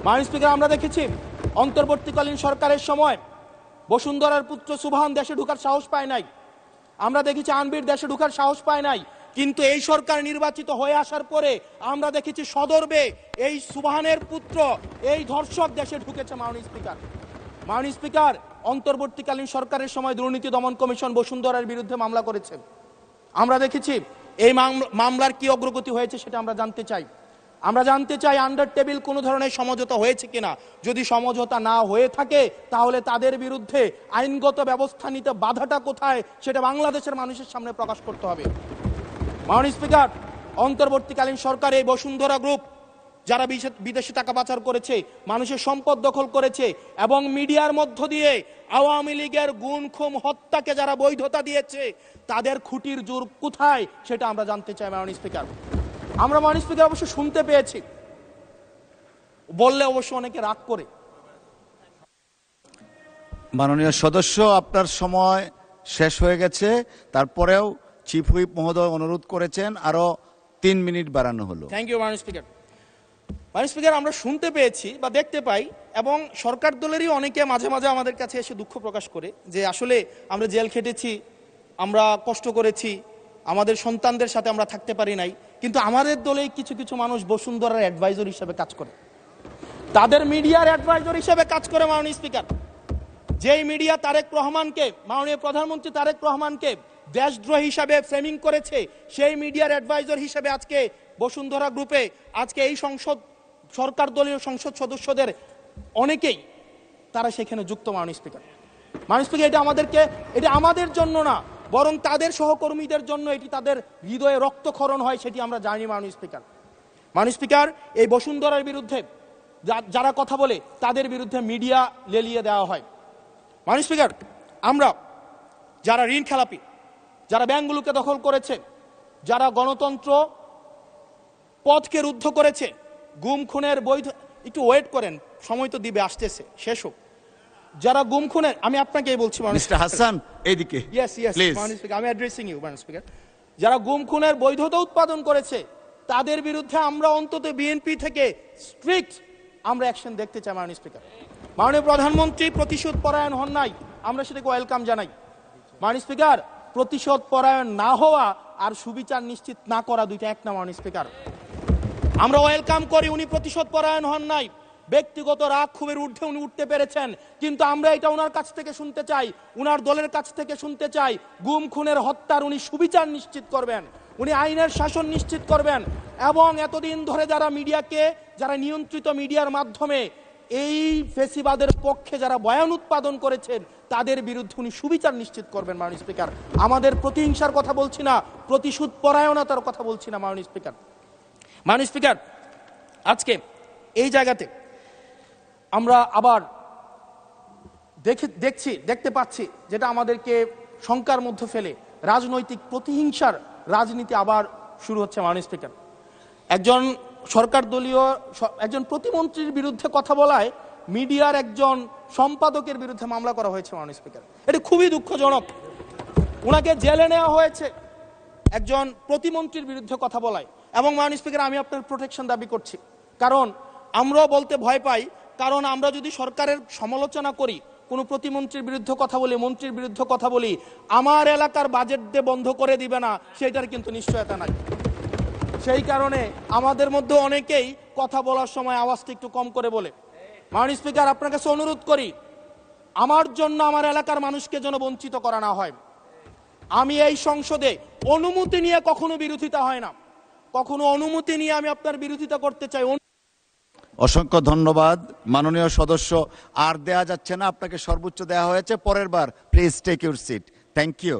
মাননীয় স্পিকার, আমরা দেখেছি অন্তর্বর্তীকালীন সরকারের সময় বসুন্ধরার পুত্র সুবহান দেশে ঢোকার সাহস পায় নাই। আমরা দেখেছি আনবির দেশে ঢোকার সাহস পায় নাই। কিন্তু এই সরকার নির্বাচিত হয়ে আসার পরে আমরা দেখেছি সদর্বে এই সুবহানের পুত্র এই ধর্ষক দেশে ঢুকেছে। মাননীয় স্পিকার, অন্তর্বর্তীকালীন সরকারের সময় দুর্নীতি দমন কমিশন বসুন্ধরার বিরুদ্ধে মামলা করেছে। আমরা দেখেছি এই মামলার কি অগ্রগতি হয়েছে সেটা আমরা জানতে চাই। আমরা জানতে চাই আন্ডার টেবিল কোনো ধরনের সমঝোতা হয়েছে কিনা। যদি সমঝোতা না হয়ে থাকে তাহলে তাদের বিরুদ্ধে আইনগত ব্যবস্থা নিতে বাধাটা কোথায় সেটা বাংলাদেশের মানুষের সামনে প্রকাশ করতে হবে। মাননীয় স্পিকার, অন্তর্বর্তীকালীন সরকার এই বসুন্ধরা গ্রুপ যারা বিদেশে টাকা পাচার করেছে, মানুষের সম্পদ দখল করেছে এবং মিডিয়ার মধ্য দিয়ে আওয়ামী লীগের গুম খুন হত্যাকে যারা বৈধতা দিয়েছে তাদের খুঁটির জোর কোথায় সেটা আমরা জানতে চাই। মাননীয় স্পিকার, আমরা মাননীয় স্পিকার অবশ্য শুনতে পেয়েছি, বললে অবশ্য অনেকে রাগ করে। মাননীয় সদস্য, আপনার সময় শেষ হয়ে গেছে, তারপরেও চিফ হুইপ মহোদয় অনুরোধ করেছেন আরো 3 মিনিট বাড়ানো হলো। থ্যাংক ইউ মাননীয় স্পিকার। মাননীয় স্পিকার, আমরা শুনতে পেয়েছি বা দেখতে পাই এবং সরকার দলেরই অনেকে মাঝে মাঝে আমাদের কাছে এসে দুঃখ প্রকাশ করে যে আসলে আমরা জেল খেটেছি, আমরা কষ্ট করেছি, আমাদের সন্তানদের সাথে আমরা থাকতে পারি নাই, কিন্তু আমাদের দলে কিছু কিছু মানুষ বসুন্ধরার অ্যাডভাইজর হিসেবে কাজ করে, তাদের মিডিয়ার অ্যাডভাইজর হিসেবে কাজ করে। মাননীয় স্পিকার, যেই মিডিয়া তারেক রহমানকে, মাননীয় প্রধানমন্ত্রী তারেক রহমানকে দেশদ্রোহী হিসাবে ফ্রেমিং করেছে, সেই মিডিয়ার অ্যাডভাইজর হিসেবে আজকে বসুন্ধরা গ্রুপে আজকে এই সরকার দলীয় সংসদ সদস্যদের অনেকেই তারা সেখানে যুক্ত। মাননীয় স্পিকার, এটা আমাদের জন্য না, বরং তাদের সহকর্মীদের জন্য এটি তাদের হৃদয়ে রক্তক্ষরণ হয়, সেটি আমরা জানি। মাননীয় স্পিকার, এই বসুন্ধরার বিরুদ্ধে যারা কথা বলে তাদের বিরুদ্ধে মিডিয়া লেলিয়ে দেওয়া হয়। মাননীয় স্পিকার, আমরা যারা ঋণ খেলাপি, যারা ব্যাংকগুলোকে দখল করেছে, যারা গণতন্ত্র পথকে রুদ্ধ করেছে, গুম খুনের বৈধ, একটু ওয়েট করেন, সময় তো দিবে, আসতেছে, শেষ হোক। যারা গুম খুনের, আমি আপনাকেই বলছি মিস্টার হাসান, এইদিকে আমি অ্যাড্রেসিং ইউ মাননীয় স্পিকার, যারা গুম খুনের বৈধতা উৎপাদন করেছে তাদের বিরুদ্ধে আমরা অন্তত বিএনপি থেকে স্ট্রিক্ট আমরা অ্যাকশন দেখতে চাই। মাননীয় স্পিকার, মাননীয় প্রধানমন্ত্রী প্রতিশোধ পরায়ণ হন নাই, আমরা সেটাকে ওয়েলকাম জানাই। মাননীয় স্পিকার, প্রতিশোধ পরায়ণ না হওয়া আর সুবিচার নিশ্চিত না করা দুইটা এক না। মাননীয় স্পিকার, আমরা ওয়েলকাম করি উনি প্রতিশোধ পরায়ণ হন নাই, ব্যক্তিগত রাগ ক্ষোভের ঊর্ধ্বে উনি উঠতে পেরেছেন, কিন্তু আমরা এটা ওনার কাছ থেকে শুনতে চাই, উনার দলের কাছ থেকে শুনতে চাই গুম খুনের হত্যার উনি সুবিচার নিশ্চিত করবেন, উনি আইনের শাসন নিশ্চিত করবেন এবং এতদিন ধরে যারা নিয়ন্ত্রিত মিডিয়ার মাধ্যমে এই ফেসিবাদের পক্ষে যারা বয়ান উৎপাদন করেছেন তাদের বিরুদ্ধে উনি সুবিচার নিশ্চিত করবেন। মাননীয় স্পিকার, আমাদের প্রতিহিংসার কথা বলছি না, প্রতিশোধ পরায়ণতার কথা বলছি না। মাননীয় স্পিকার, আজকে এই জায়গাতে আমরা আবার দেখতে পাচ্ছি যেটা আমাদেরকে শঙ্কার মধ্যে ফেলে, রাজনৈতিক প্রতিহিংসার রাজনীতি আবার শুরু হচ্ছে। মাননীয় স্পিকার, একজন সরকার দলীয় একজন প্রতিমন্ত্রীর বিরুদ্ধে কথা বলায় মিডিয়ার একজন সম্পাদকের বিরুদ্ধে মামলা করা হয়েছে। মাননীয় স্পিকার, এটা খুবই দুঃখজনক, ওনাকে জেলে নেওয়া হয়েছে একজন প্রতিমন্ত্রীর বিরুদ্ধে কথা বলায়। এবং মাননীয় স্পিকার, আমি আপনার প্রোটেকশন দাবি করছি, কারণ আমরাও বলতে ভয় পাই, কারণ আমরা যদি সরকারের সমালোচনা করি, কোনো প্রতিমন্ত্রীর বিরুদ্ধে কথা বলি, মন্ত্রীর বিরুদ্ধে কথা বলি, আমার এলাকার বাজেট দিয়ে বন্ধ করে দিবে না সেটার কিন্তু নিশ্চয়তা নাই। সেই কারণে আমাদের মধ্যে অনেকেই কথা বলার সময় আওয়াজটা একটু কম করে বলে। মাননীয় স্পিকার, আপনার কাছে অনুরোধ করি, আমার জন্য আমার এলাকার মানুষকে যেন বঞ্চিত করা না হয়। আমি এই সংসদে অনুমতি নিয়ে কখনো বিরোধিতা হয় না, কখনো অনুমতি নিয়ে আমি আপনার বিরোধিতা করতে চাই। অসংখ্য ধন্যবাদ মাননীয় সদস্য, আর দেয়া যাচ্ছে না, আপনাকে সর্বোচ্চ দেয়া হয়েছে, পরের বার please take your seat. Thank you.